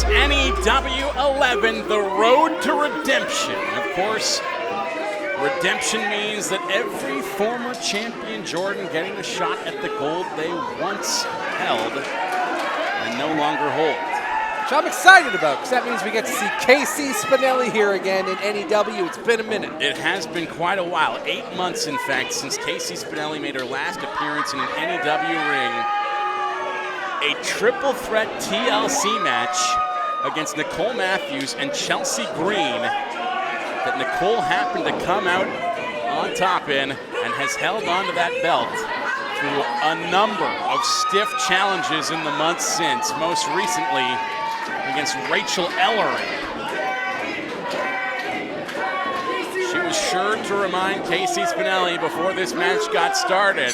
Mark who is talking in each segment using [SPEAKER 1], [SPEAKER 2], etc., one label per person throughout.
[SPEAKER 1] is NEW 11, the road to redemption. Of course, redemption means that every former champion, Jordan, getting a shot at the gold they once held and no longer hold.
[SPEAKER 2] Which I'm excited about, because that means we get to see Casey Spinelli here again in NEW. It's been a minute.
[SPEAKER 1] It has been quite a while, 8 months in fact, since Casey Spinelli made her last appearance in an NEW ring. A triple threat TLC match against Nicole Matthews and Chelsea Green that Nicole happened to come out on top in and has held on to that belt through a number of stiff challenges in the months since, most recently against Rachel Ellering. She was sure to remind Casey Spinelli before this match got started,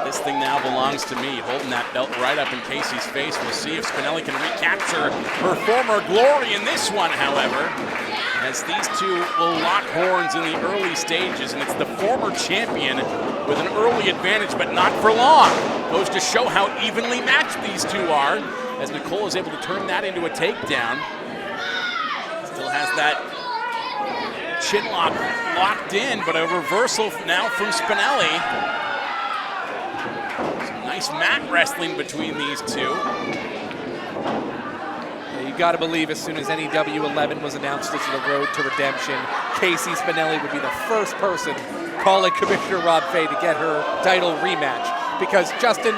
[SPEAKER 1] this thing now belongs to me, holding that belt right up in Casey's face. We'll see if Spinelli can recapture her former glory in this one, however, as these two will lock horns in the early stages, and it's the former champion with an early advantage, but not for long. Goes to show how evenly matched these two are, as Nicole is able to turn that into a takedown. Still has that chin lock locked in, but a reversal now from Spinelli. Some nice mat wrestling between these two.
[SPEAKER 2] You got to believe as soon as NEW 11 was announced as the road to redemption, Casey Spinelli would be the first person calling Commissioner Rob Fay to get her title rematch. Because, Justin,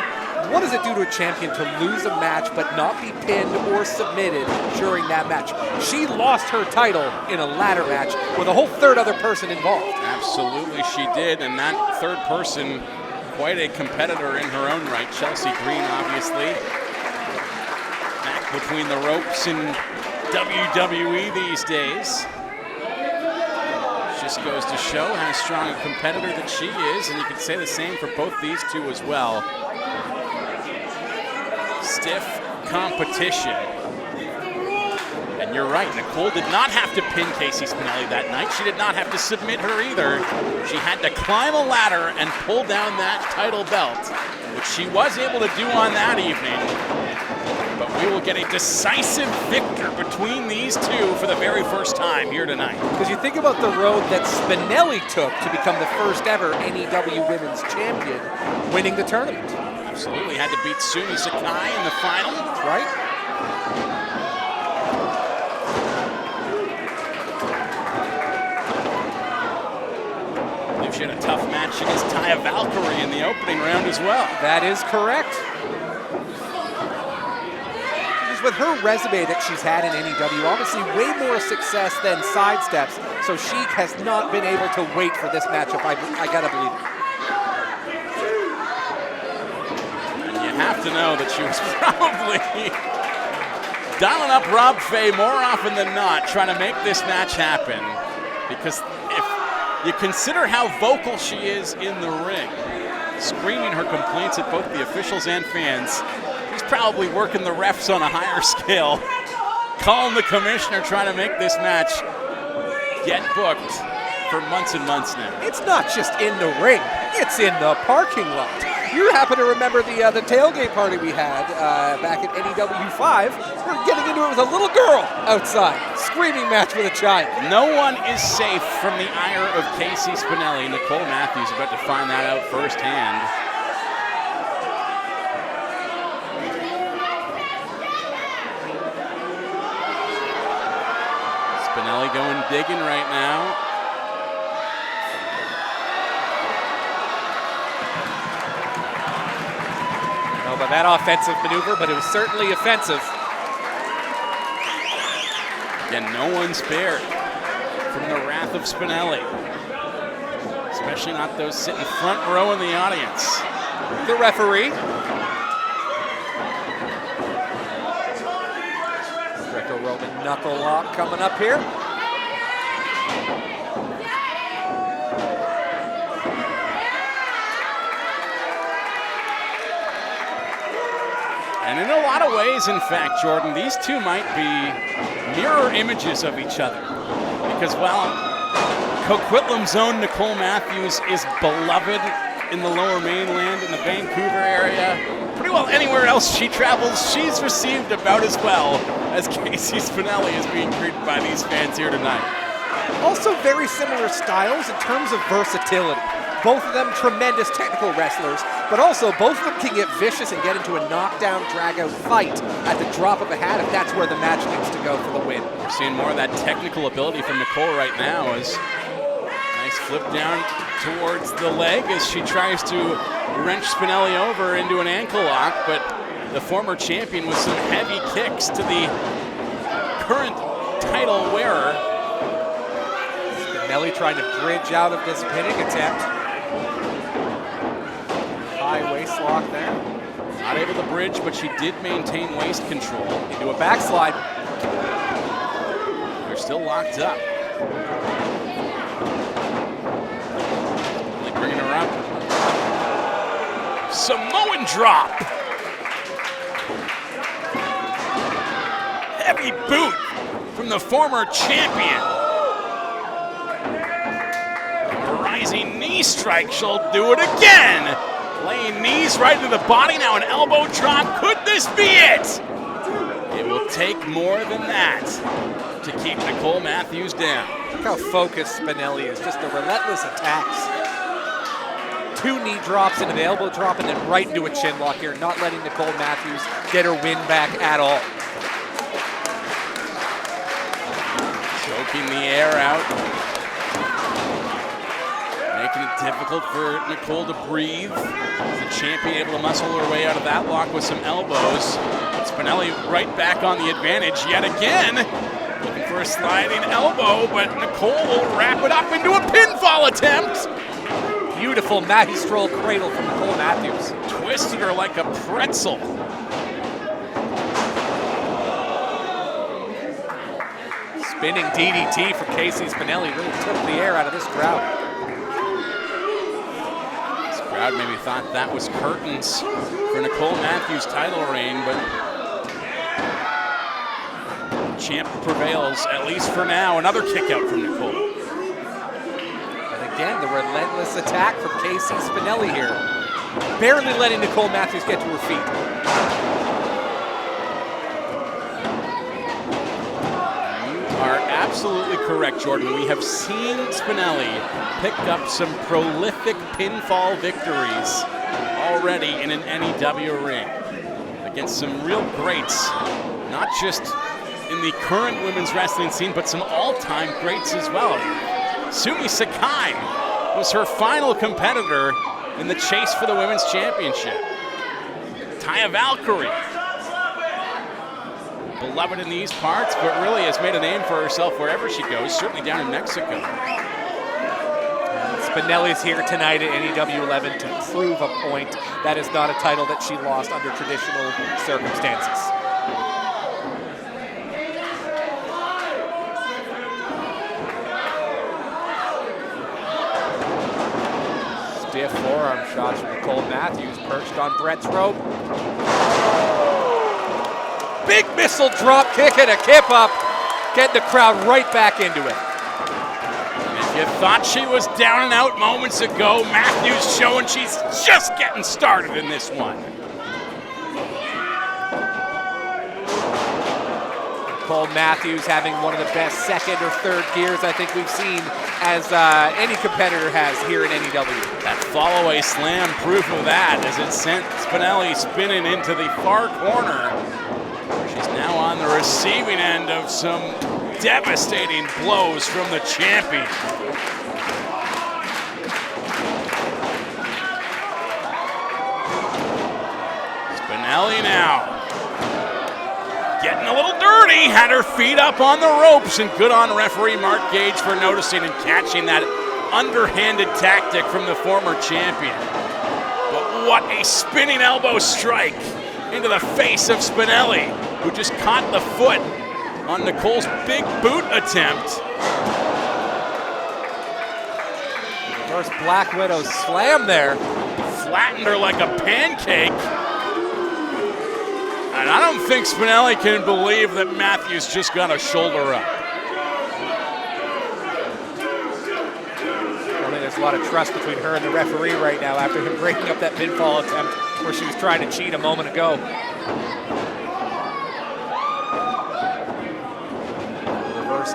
[SPEAKER 2] what does it do to a champion to lose a match but not be pinned or submitted during that match? She lost her title in a ladder match with a whole third other person involved.
[SPEAKER 1] Absolutely she did, and that third person, quite a competitor in her own right. Chelsea Green, obviously, back between the ropes in WWE these days. Just goes to show how strong a competitor that she is, and you can say the same for both these two as well. Stiff competition. And you're right, Nicole did not have to pin Casey Spinelli that night. She did not have to submit her either. She had to climb a ladder and pull down that title belt, which she was able to do on that evening. But we will get a decisive victor between these two for the very first time here tonight.
[SPEAKER 2] Because you think about the road that Spinelli took to become the first ever NEW Women's Champion, winning the tournament.
[SPEAKER 1] Absolutely, had to beat Sumi Sakai in the final.
[SPEAKER 2] That's right.
[SPEAKER 1] I believe she had a tough match against Taya Valkyrie in the opening round as well.
[SPEAKER 2] That is correct. With her resume that she's had in NEW, obviously way more success than sidesteps, so she has not been able to wait for this matchup. I gotta believe it.
[SPEAKER 1] And you have to know that she was probably dialing up Rob Fay more often than not, trying to make this match happen. Because if you consider how vocal she is in the ring, screaming her complaints at both the officials and fans, he's probably working the refs on a higher scale, calling the commissioner, trying to make this match get booked for months and months now.
[SPEAKER 2] It's not just in the ring, it's in the parking lot. You happen to remember the tailgate party we had back at NEW 5. We're getting into it with a little girl outside, screaming match with a child.
[SPEAKER 1] No one is safe from the ire of Casey Spinelli. Nicole Matthews about to find that out firsthand. Spinelli going digging right now.
[SPEAKER 2] I don't know about that offensive maneuver, but it was certainly offensive.
[SPEAKER 1] Again, no one spared from the wrath of Spinelli. Especially not those sitting front row in the audience.
[SPEAKER 2] The referee. Greco-Roman knuckle lock coming up here.
[SPEAKER 1] And in a lot of ways, in fact, Jordan, these two might be mirror images of each other. Because while Coquitlam's own Nicole Matthews is beloved in the Lower Mainland, in the Vancouver area, pretty well anywhere else she travels, she's received about as well as Casey Spinelli is being greeted by these fans here tonight.
[SPEAKER 2] Also very similar styles in terms of versatility. Both of them tremendous technical wrestlers, but also both of them can get vicious and get into a knockdown, drag-out fight at the drop of a hat if that's where the match needs to go for the win.
[SPEAKER 1] We're seeing more of that technical ability from Nicole right now as nice flip down towards the leg as she tries to wrench Spinelli over into an ankle lock, but the former champion with some heavy kicks to the current title wearer.
[SPEAKER 2] Spinelli trying to bridge out of this pinning attempt. High waist lock there.
[SPEAKER 1] Not able to bridge, but she did maintain waist control.
[SPEAKER 2] Into a backslide.
[SPEAKER 1] They're still locked up. Really bringing her up. Samoan drop. Heavy boot from the former champion. A rising knee strike, she'll do it again. Laying knees right into the body, now an elbow drop. Could this be it? It will take more than that to keep Nicole Matthews down.
[SPEAKER 2] Look how focused Spinelli is, just the relentless attacks. 2 knee drops into the elbow drop and then right into a chin lock here, not letting Nicole Matthews get her win back at all.
[SPEAKER 1] Choking the air out. Making it difficult for Nicole to breathe. The champion able to muscle her way out of that lock with some elbows. Spinelli right back on the advantage yet again. Looking for a sliding elbow, but Nicole will wrap it up into a pinfall attempt.
[SPEAKER 2] Beautiful magistral cradle from Nicole Matthews.
[SPEAKER 1] Twisted her like a pretzel.
[SPEAKER 2] Spinning DDT for Casey Spinelli really took the air out of this crowd.
[SPEAKER 1] This crowd maybe thought that was curtains for Nicole Matthews' title reign, but champ prevails, at least for now. Another kick out from Nicole.
[SPEAKER 2] And again, the relentless attack from Casey Spinelli here. Barely letting Nicole Matthews get to her feet.
[SPEAKER 1] Absolutely correct, Jordan. We have seen Spinelli pick up some prolific pinfall victories already in an NEW ring against some real greats, not just in the current women's wrestling scene, but some all-time greats as well. Sumi Sakai was her final competitor in the chase for the women's championship. Taya Valkyrie, beloved in these parts, but really has made a name for herself wherever she goes, certainly down in Mexico.
[SPEAKER 2] Spinelli's here tonight at NEW 11 to prove a point. That is not a title that she lost under traditional circumstances. Stiff forearm shots from Nicole Matthews, perched on Brett's rope. Big missile drop kick and a kip up. Get the crowd right back into it.
[SPEAKER 1] If you thought she was down and out moments ago, Matthews showing she's just getting started in this one.
[SPEAKER 2] Nicole Matthews having one of the best second or third gears I think we've seen as any competitor has here in NEW.
[SPEAKER 1] That fall-away slam, proof of that, as it sent Spinelli spinning into the far corner. She's now on the receiving end of some devastating blows from the champion. Spinelli now getting a little dirty, had her feet up on the ropes, and good on referee Mark Gage for noticing and catching that underhanded tactic from the former champion. But what a spinning elbow strike into the face of Spinelli, who just caught the foot on Nicole's big boot attempt.
[SPEAKER 2] First Black Widow slam there.
[SPEAKER 1] Flattened her like a pancake. And I don't think Spinelli can believe that Matthews just got a shoulder up.
[SPEAKER 2] I mean, there's a lot of trust between her and the referee right now after him breaking up that pinfall attempt where she was trying to cheat a moment ago.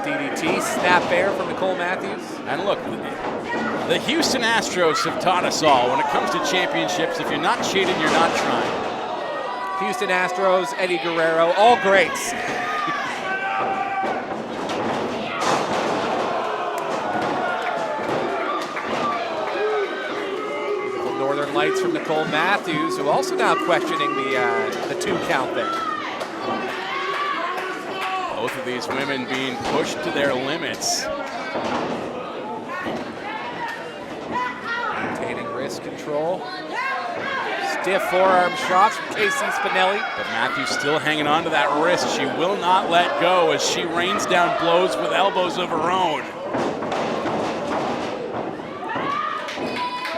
[SPEAKER 2] DDT, snap air from Nicole Matthews.
[SPEAKER 1] And look, the Houston Astros have taught us all, when it comes to championships, if you're not cheating, you're not trying.
[SPEAKER 2] Houston Astros, Eddie Guerrero, all greats. Beautiful Northern Lights from Nicole Matthews, who also now questioning the 2 count there.
[SPEAKER 1] Both of these women being pushed to their limits.
[SPEAKER 2] Maintaining wrist control. Stiff forearm shots from Casey Spinelli.
[SPEAKER 1] But Matthews still hanging on to that wrist. She will not let go as she rains down blows with elbows of her own.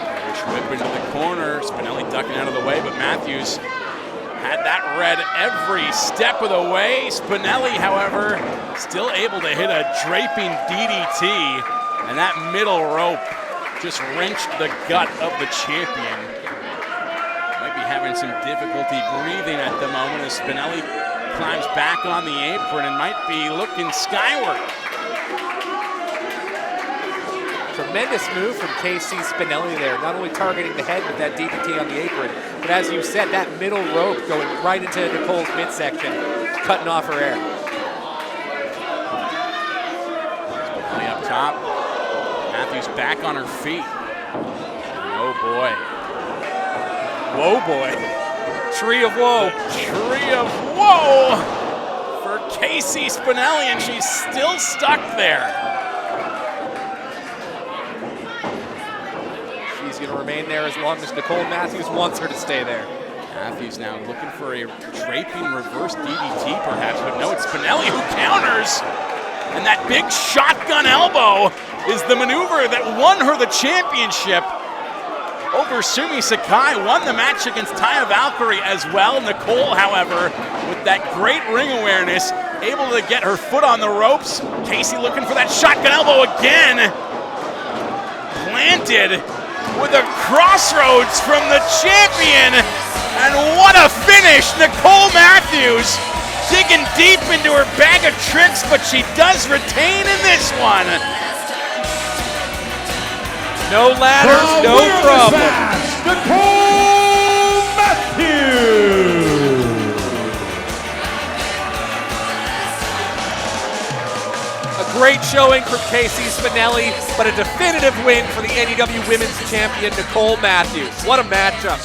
[SPEAKER 1] Irish whip into the corner. Spinelli ducking out of the way, but Matthews had that red every step of the way. Spinelli, however, still able to hit a draping DDT, and that middle rope just wrenched the gut of the champion. Might be having some difficulty breathing at the moment as Spinelli climbs back on the apron and might be looking skyward.
[SPEAKER 2] Tremendous move from Casey Spinelli there, not only targeting the head with that DDT on the apron, but as you said, that middle rope going right into Nicole's midsection, cutting off her air.
[SPEAKER 1] Spinelli up top, Matthews back on her feet. Oh boy.
[SPEAKER 2] Whoa, boy. Tree of woe.
[SPEAKER 1] Tree of woe for Casey Spinelli, and she's still stuck there.
[SPEAKER 2] She's going to remain there as long as Nicole Matthews wants her to stay there.
[SPEAKER 1] Matthews now looking for a draping reverse DDT perhaps, but no, it's Spinelli who counters. And that big shotgun elbow is the maneuver that won her the championship over Sumi Sakai. Won the match against Taya Valkyrie as well. Nicole, however, with that great ring awareness, able to get her foot on the ropes. Casey looking for that shotgun elbow again. Planted with a crossroads from the champion. And what a finish! Nicole Matthews digging deep into her bag of tricks, but she does retain in this one.
[SPEAKER 2] No ladders, no problem.
[SPEAKER 3] Nicole Matthews.
[SPEAKER 2] A great showing from Casey Spinelli, but a definitive win for the NEW Women's Champion, Nicole Matthews. What a matchup.